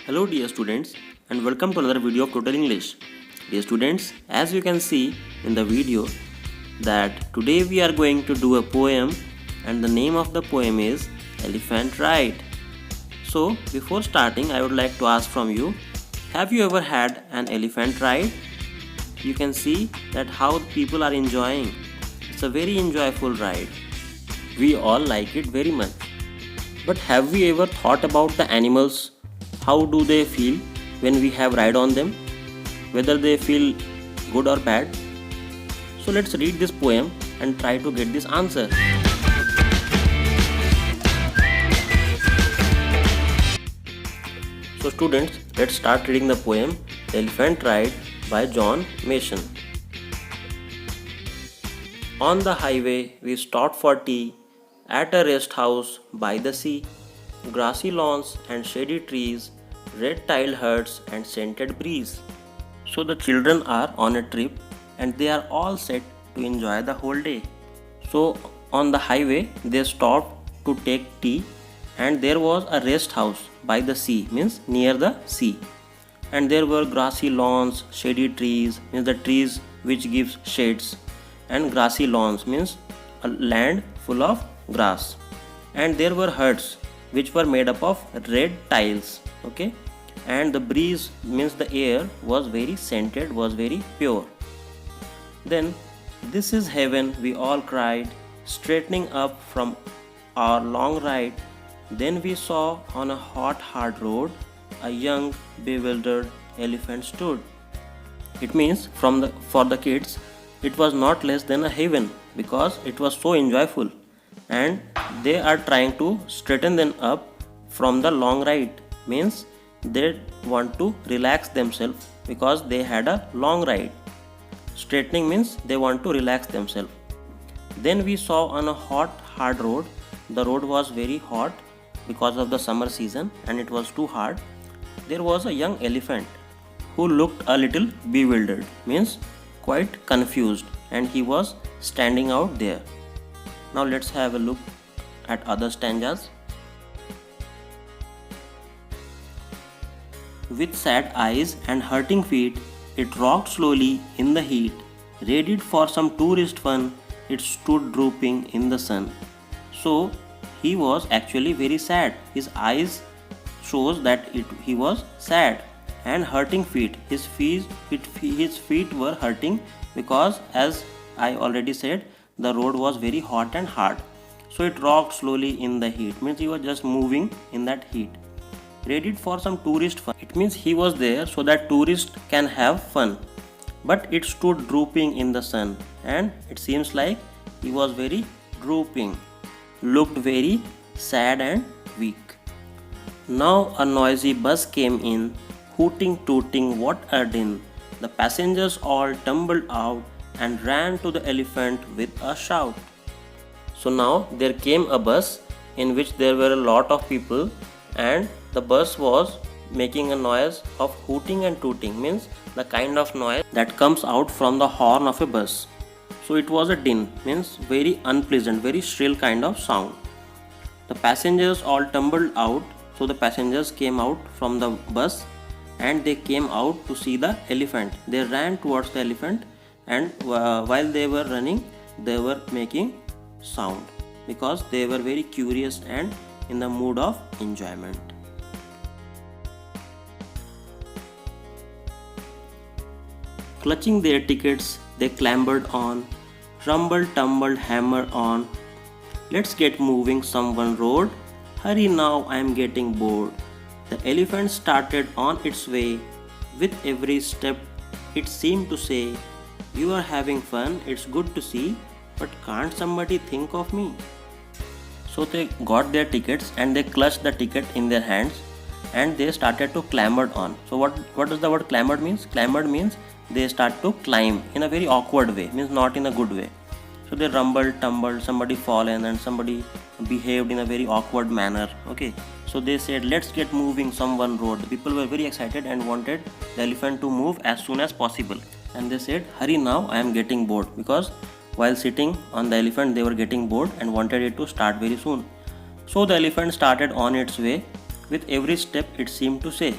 Hello dear students and welcome to another video of Total English. Dear students, as you can see in the video that today we are going to do a poem and the name of the poem is Elephant Ride. So before starting I would like to ask from you, have you ever had an elephant ride? You can see that how people are enjoying. It's a very enjoyable ride. We all like it very much. But have we ever thought about the animals? How do they feel when we have ride on them? Whether they feel good or bad? So let's read this poem and try to get this answer. So students, let's start reading the poem The Elephant Ride by John Mason. On the highway we stopped for tea at a rest house by the sea. Grassy lawns and shady trees, red tiled huts and scented breeze. So the children are on a trip and they are all set to enjoy the whole day. So on the highway they stopped to take tea and there was a rest house by the sea, means near the sea. And there were grassy lawns, shady trees, means the trees which gives shades, and grassy lawns means a land full of grass. And there were huts which were made up of red tiles, okay, and the breeze means the air was very scented, was very pure. Then this is heaven, we all cried, straightening up from our long ride. Then we saw on a hot hard road a young bewildered elephant stood. It means for the kids it was not less than a heaven because it was so enjoyable and they are trying to straighten them up from the long ride, means they want to relax themselves because they had a long ride. Straightening means they want to relax themselves. Then we saw on a hot hard road, the road was very hot because of the summer season and it was too hard. There was a young elephant who looked a little bewildered, means quite confused, and he was standing out there. Now let's have a look at other stanzas. With sad eyes and hurting feet, it rocked slowly in the heat. Readied for some tourist fun, it stood drooping in the sun. So he was actually very sad. His eyes shows that he was sad, and hurting feet. His feet were hurting because, as I already said, the road was very hot and hard. So it rocked slowly in the heat, means he was just moving in that heat. Readied for some tourist fun. It means he was there so that tourists can have fun. But it stood drooping in the sun, and it seems like he was very drooping, looked very sad and weak. Now a noisy bus came in, hooting tooting what a din. The passengers all tumbled out and ran to the elephant with a shout. So now there came a bus in which there were a lot of people, and the bus was making a noise of hooting and tooting, means the kind of noise that comes out from the horn of a bus. So it was a din, means very unpleasant, very shrill kind of sound. The passengers all tumbled out, so the passengers came out from the bus and they came out to see the elephant. They ran towards the elephant, and while they were running they were making sound because they were very curious and in the mood of enjoyment. Clutching their tickets they clambered on, rumble tumbled hammer on. Let's get moving, someone roared, hurry now, I am getting bored. The elephant started on its way. With every step it seemed to say, you are having fun, it's good to see, but can't somebody think of me? So they got their tickets and they clutched the ticket in their hands and they started to clamber on. So what does the word clambered means? Clambered means they start to climb in a very awkward way, means not in a good way. So they rumbled, tumbled, somebody fallen and somebody behaved in a very awkward manner. Okay. So they said, let's get moving, someone roared. The people were very excited and wanted the elephant to move as soon as possible. And they said, hurry now, I am getting bored. Because while sitting on the elephant, they were getting bored and wanted it to start very soon. So the elephant started on its way. With every step it seemed to say,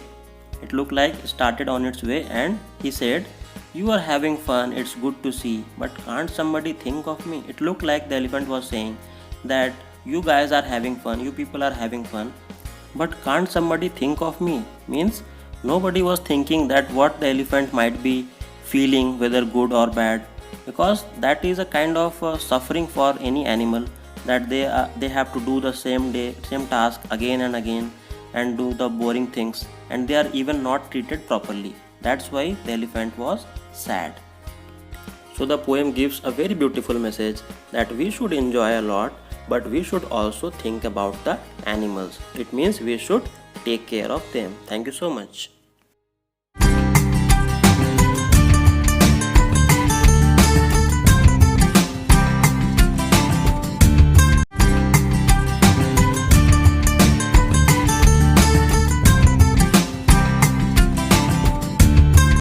It looked like it started on its way, and he said, "You are having fun, it's good to see, but can't somebody think of me?" It looked like the elephant was saying that you guys are having fun, you people are having fun, but can't somebody think of me? Means nobody was thinking that what the elephant might be feeling, whether good or bad, because that is a kind of suffering for any animal, that they have to do the same task again and again and do the boring things, and they are even not treated properly. That's why the elephant was sad. So the poem gives a very beautiful message that we should enjoy a lot, but we should also think about the animals. It means we should take care of them. Thank you so much.